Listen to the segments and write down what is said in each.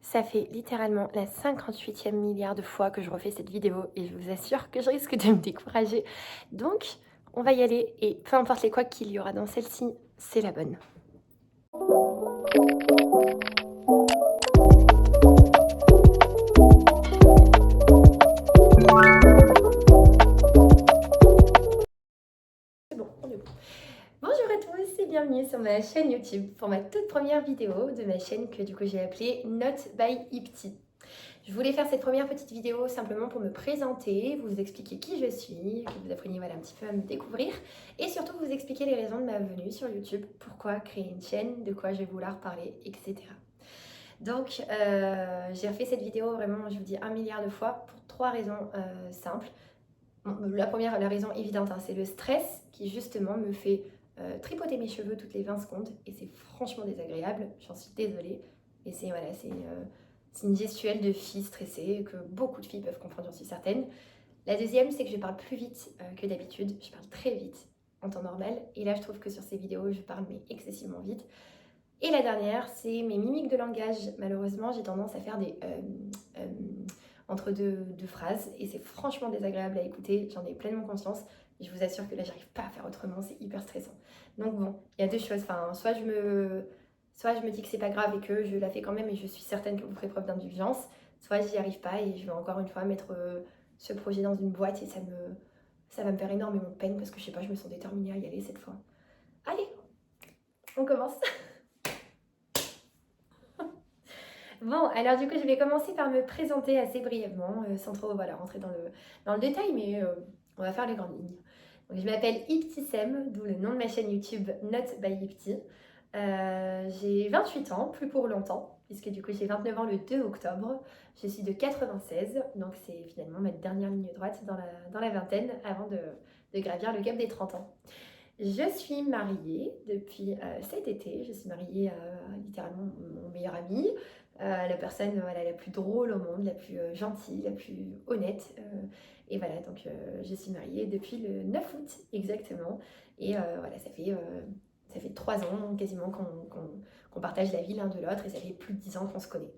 Ça fait littéralement la 58e milliard de fois que je refais cette vidéo et je vous assure que je risque de me décourager. Donc, on va y aller et peu importe les couacs qu'il y aura dans celle-ci, c'est la bonne. C'est bon, on est bon. Bonjour à tous et bienvenue sur ma chaîne YouTube pour ma toute première vidéo de ma chaîne que du coup j'ai appelée Not by Ipti. Je voulais faire cette première petite vidéo simplement pour me présenter, vous expliquer qui je suis, que vous appreniez un petit peu à me découvrir et surtout vous expliquer les raisons de ma venue sur YouTube, pourquoi créer une chaîne, de quoi je vais vouloir parler, etc. Donc j'ai refait cette vidéo vraiment, je vous dis 1 milliard de fois pour 3 raisons simples. Bon, la première, la raison évidente, hein, c'est le stress qui justement me fait tripoter mes cheveux toutes les 20 secondes et c'est franchement désagréable, j'en suis désolée. Et c'est voilà, c'est une gestuelle de fille stressée que beaucoup de filles peuvent comprendre, j'en suis certaine. La deuxième, c'est que je parle plus vite que d'habitude, je parle très vite en temps normal et là je trouve que sur ces vidéos je parle mais excessivement vite. Et la dernière, c'est mes mimiques de langage. Malheureusement, j'ai tendance à faire des euh, entre deux phrases et c'est franchement désagréable à écouter, j'en ai pleinement conscience. Et je vous assure que là, j'arrive pas à faire autrement, c'est hyper stressant. Donc bon, il y a deux choses. Enfin, soit je me dis que c'est pas grave et que je la fais quand même et je suis certaine que vous ferez preuve d'indulgence, soit j'y arrive pas et je vais encore une fois mettre ce projet dans une boîte et ça va me faire énormément de peine parce que je sais pas, je me sens déterminée à y aller cette fois. Allez, on commence. Bon, alors du coup, je vais commencer par me présenter assez brièvement, sans trop voilà, rentrer dans le détail, mais on va faire les grandes lignes. Donc, je m'appelle Iptissem, d'où le nom de ma chaîne YouTube Not by Ipti. J'ai 28 ans, plus pour longtemps, puisque du coup j'ai 29 ans le 2 octobre. Je suis de 96, donc c'est finalement ma dernière ligne droite dans la vingtaine avant de gravir le cap des 30 ans. Je suis mariée depuis cet été. Je suis mariée à littéralement mon meilleur ami, la personne voilà, la plus drôle au monde, la plus gentille, la plus honnête. Et voilà, donc je suis mariée depuis le 9 août exactement. Et voilà, ça fait 3 ans quasiment qu'on partage la vie l'un de l'autre et ça fait plus de 10 ans qu'on se connaît.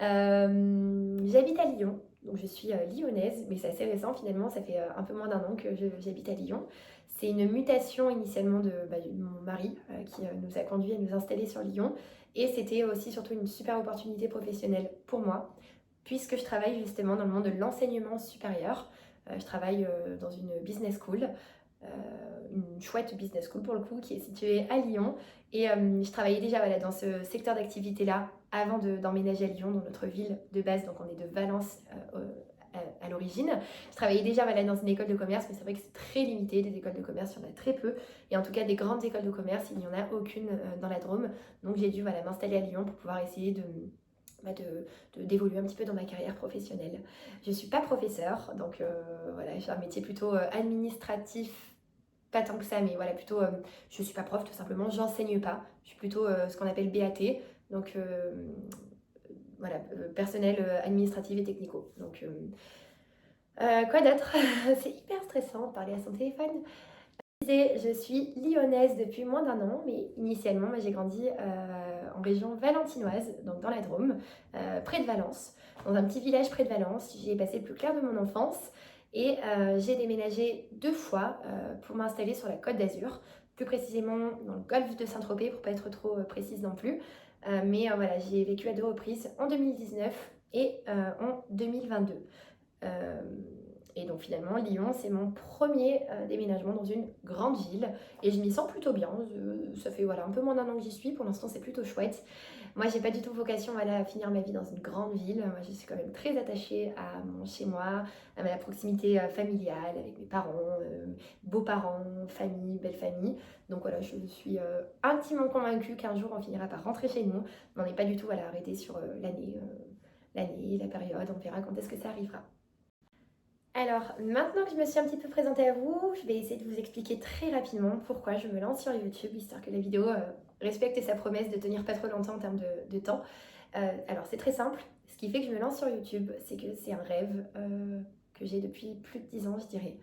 J'habite à Lyon, donc je suis lyonnaise, mais c'est assez récent finalement, ça fait un peu moins d'1 an que j'habite à Lyon. C'est une mutation initialement de mon mari qui nous a conduit à nous installer sur Lyon et c'était aussi surtout une super opportunité professionnelle pour moi puisque je travaille justement dans le monde de l'enseignement supérieur. Je travaille dans une business school, euh, une chouette business school pour le coup qui est située à Lyon et je travaillais déjà voilà, dans ce secteur d'activité-là avant d'emménager à Lyon, dans notre ville de base, donc on est de Valence à l'origine. Je travaillais déjà voilà, dans une école de commerce, mais c'est vrai que c'est très limité, des écoles de commerce, il y en a très peu. Et en tout cas, des grandes écoles de commerce, il n'y en a aucune dans la Drôme. Donc j'ai dû voilà, m'installer à Lyon pour pouvoir essayer d'évoluer un petit peu dans ma carrière professionnelle. Je ne suis pas professeure, donc voilà, j'ai un métier plutôt administratif, pas tant que ça, mais voilà, plutôt, je ne suis pas prof tout simplement, j'enseigne pas, je suis plutôt ce qu'on appelle BAT, donc voilà, personnel administratif et technico. Donc quoi d'autre? C'est hyper stressant de parler à son téléphone. Je suis lyonnaise depuis moins d'1 an, mais initialement, moi, j'ai grandi en région valentinoise, donc dans la Drôme, près de Valence, dans un petit village près de Valence. J'y ai passé le plus clair de mon enfance et j'ai déménagé 2 fois pour m'installer sur la Côte d'Azur, plus précisément dans le golfe de Saint-Tropez, pour pas être trop précise non plus. Mais voilà, j'y ai vécu à 2 reprises, en 2019 et en 2022. Euh, et donc finalement, Lyon, c'est mon premier déménagement dans une grande ville. Et je m'y sens plutôt bien. Ça fait voilà, un peu moins d'1 an que j'y suis. Pour l'instant, c'est plutôt chouette. Moi, j'ai pas du tout vocation voilà, à finir ma vie dans une grande ville. Moi, je suis quand même très attachée à mon chez-moi, à ma proximité familiale avec mes parents, beaux-parents, famille, belle famille. Donc voilà, je suis intimement convaincue qu'un jour, on finira par rentrer chez nous. Mais on n'est pas du tout voilà, arrêté sur l'année, la période. On verra quand est-ce que ça arrivera. Alors, maintenant que je me suis un petit peu présentée à vous, je vais essayer de vous expliquer très rapidement pourquoi je me lance sur YouTube, histoire que la vidéo respecte sa promesse de tenir pas trop longtemps en termes de temps. Alors, c'est très simple. Ce qui fait que je me lance sur YouTube, c'est que c'est un rêve que j'ai depuis plus de 10 ans, je dirais.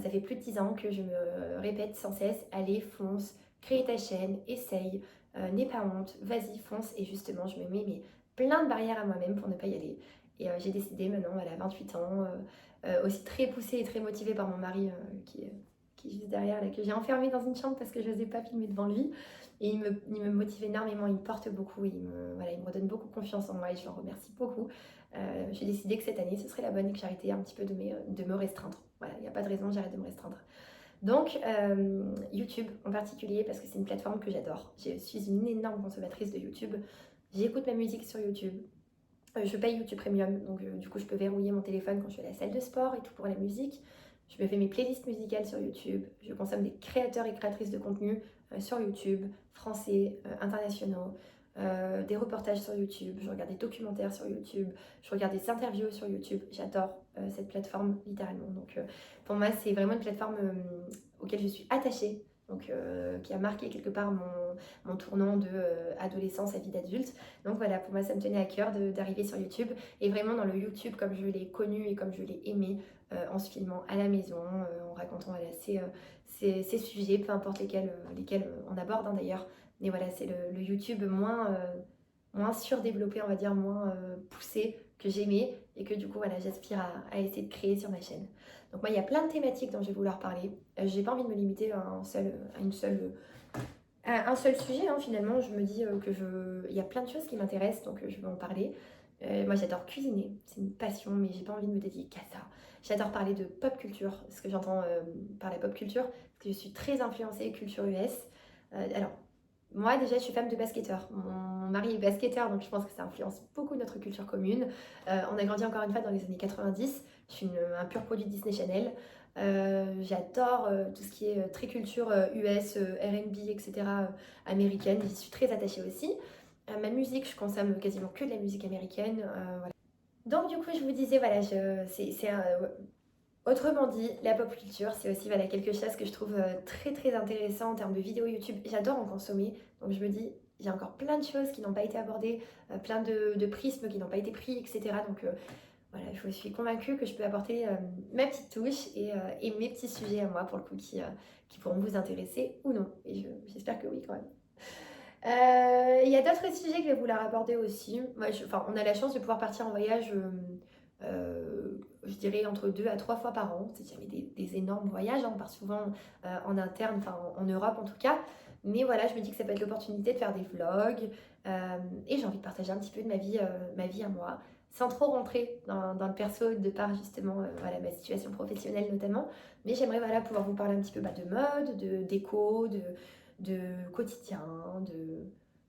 Ça fait plus de 10 ans que je me répète sans cesse, allez, fonce, crée ta chaîne, essaye, n'aie pas honte, vas-y, fonce. Et justement, je me mets mais plein de barrières à moi-même pour ne pas y aller. Et j'ai décidé maintenant, voilà, 28 ans, aussi très poussée et très motivée par mon mari qui est juste derrière, là, que j'ai enfermé dans une chambre parce que je n'osais pas filmer devant lui. Et il me motive énormément, il me porte beaucoup, voilà, il me redonne beaucoup confiance en moi et je l'en remercie beaucoup. J'ai décidé que cette année, ce serait la bonne et que j'arrêtais un petit peu de me restreindre. Voilà, il n'y a pas de raison, j'arrête de me restreindre. Donc, YouTube en particulier, parce que c'est une plateforme que j'adore. Je suis une énorme consommatrice de YouTube. J'écoute ma musique sur YouTube. Je paye YouTube Premium, donc du coup je peux verrouiller mon téléphone quand je suis à la salle de sport et tout pour la musique. Je me fais mes playlists musicales sur YouTube. Je consomme des créateurs et créatrices de contenu sur YouTube, français, internationaux, des reportages sur YouTube. Je regarde des documentaires sur YouTube. Je regarde des interviews sur YouTube. J'adore cette plateforme littéralement. Donc pour moi c'est vraiment une plateforme auquel je suis attachée. Donc, qui a marqué quelque part mon tournant de adolescence à vie d'adulte. Donc voilà, pour moi ça me tenait à cœur d'arriver sur YouTube et vraiment dans le YouTube comme je l'ai connu et comme je l'ai aimé, en se filmant à la maison, en racontant voilà, ces sujets, peu importe lesquels on aborde hein, d'ailleurs. Mais voilà, c'est le YouTube moins surdéveloppé, on va dire, moins poussé que j'aimais et que du coup voilà, j'aspire à essayer de créer sur ma chaîne. Donc moi il y a plein de thématiques dont je vais vouloir parler. J'ai pas envie de me limiter à un seul sujet, hein, finalement, je me dis il y a plein de choses qui m'intéressent, donc je vais en parler. Moi, j'adore cuisiner, c'est une passion, mais j'ai pas envie de me dédier qu'à ça. J'adore parler de pop culture, ce que j'entends par la pop culture, parce que je suis très influencée culture US. Alors, moi, déjà, je suis femme de basketteur. Mon mari est basketteur, donc je pense que ça influence beaucoup notre culture commune. On a grandi encore une fois dans les années 90. Je suis un pur produit Disney Channel. J'adore tout ce qui est très culture US, R&B, etc. Américaine. J'y suis très attachée aussi. Ma musique, je consomme quasiment que de la musique américaine. Voilà. Donc du coup, je vous disais, voilà, autrement dit, la pop culture, c'est aussi voilà, quelque chose que je trouve très très intéressant en termes de vidéos YouTube. J'adore en consommer, donc je me dis, j'ai encore plein de choses qui n'ont pas été abordées, plein de prismes qui n'ont pas été pris, etc. Donc voilà, je suis convaincue que je peux apporter ma petite touche et mes petits sujets à moi, pour le coup, qui pourront vous intéresser ou non. Et j'espère que oui, quand même. Il y a d'autres sujets que je vais vouloir aborder aussi. Moi, on a la chance de pouvoir partir en voyage, je dirais, entre 2 à 3 fois par an. C'est jamais des énormes voyages, hein. On part souvent en interne, enfin en Europe en tout cas. Mais voilà, je me dis que ça peut être l'opportunité de faire des vlogs. Et j'ai envie de partager un petit peu de ma vie à moi, sans trop rentrer dans le perso, de par justement voilà, ma situation professionnelle notamment. Mais j'aimerais voilà, pouvoir vous parler un petit peu de mode, déco, de quotidien,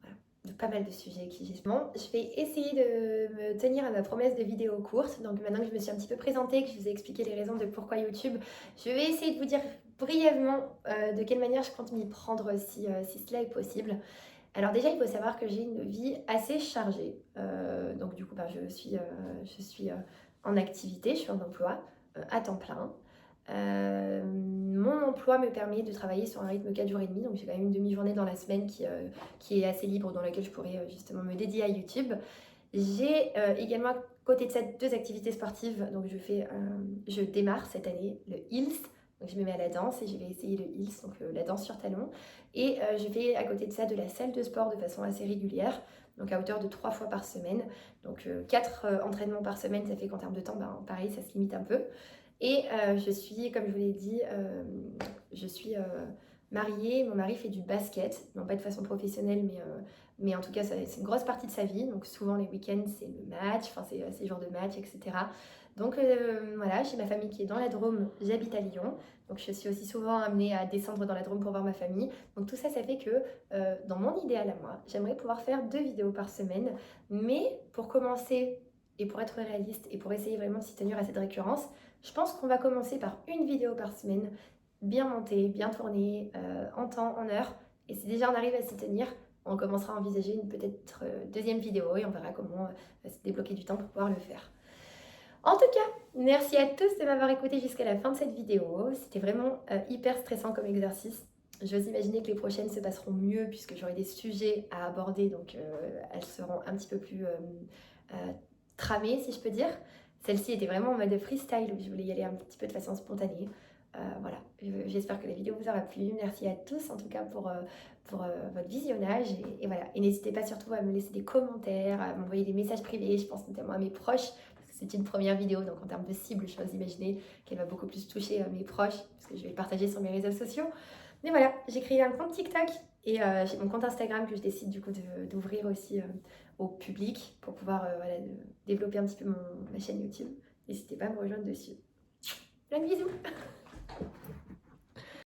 voilà, de pas mal de sujets qui justement. Je vais essayer de me tenir à ma promesse de vidéo courte. Donc maintenant que je me suis un petit peu présentée, que je vous ai expliqué les raisons de pourquoi YouTube, je vais essayer de vous dire brièvement de quelle manière je compte m'y prendre si cela est possible. Alors déjà, il faut savoir que j'ai une vie assez chargée. Donc du coup, je suis en activité, je suis en emploi à temps plein. Mon emploi me permet de travailler sur un rythme 4 jours et demi, donc j'ai quand même une demi-journée dans la semaine qui est assez libre, dans laquelle je pourrais justement me dédier à YouTube. J'ai également à côté de ça 2 activités sportives, donc je démarre cette année le Hills, donc je me mets à la danse et je vais essayer le Hills, donc la danse sur talon, et je fais à côté de ça de la salle de sport de façon assez régulière, donc à hauteur de 3 fois par semaine, donc 4 entraînements par semaine, ça fait qu'en termes de temps, ben, pareil, ça se limite un peu. Et je suis, comme je vous l'ai dit, je suis mariée. Mon mari fait du basket, non pas de façon professionnelle, mais en tout cas, c'est une grosse partie de sa vie. Donc souvent, les week-ends, c'est le match, enfin, c'est le genre de match, etc. Donc voilà, j'ai ma famille qui est dans la Drôme, j'habite à Lyon. Donc je suis aussi souvent amenée à descendre dans la Drôme pour voir ma famille. Donc tout ça, ça fait que dans mon idéal à moi, j'aimerais pouvoir faire 2 vidéos par semaine. Mais pour commencer et pour être réaliste et pour essayer vraiment de s'y tenir à cette récurrence, je pense qu'on va commencer par une vidéo par semaine, bien montée, bien tournée, en temps, en heure. Et si déjà on arrive à s'y tenir, on commencera à envisager une peut-être deuxième vidéo et on verra comment se débloquer du temps pour pouvoir le faire. En tout cas, merci à tous de m'avoir écouté jusqu'à la fin de cette vidéo. C'était vraiment hyper stressant comme exercice. J'ose imaginer que les prochaines se passeront mieux puisque j'aurai des sujets à aborder, donc elles seront un petit peu plus tramées, si je peux dire. Celle-ci était vraiment en mode freestyle, où je voulais y aller un petit peu de façon spontanée. Voilà, j'espère que la vidéo vous aura plu. Merci à tous en tout cas pour votre visionnage. Et voilà, et n'hésitez pas surtout à me laisser des commentaires, à m'envoyer des messages privés. Je pense notamment à mes proches, parce que c'est une première vidéo, donc en termes de cible, je j'ose imaginer qu'elle va beaucoup plus toucher mes proches, parce que je vais le partager sur mes réseaux sociaux. Mais voilà, j'ai créé un compte TikTok et j'ai mon compte Instagram que je décide du coup d'ouvrir aussi au public pour pouvoir voilà, développer un petit peu ma chaîne YouTube. N'hésitez pas à me rejoindre dessus. Plein de bisous!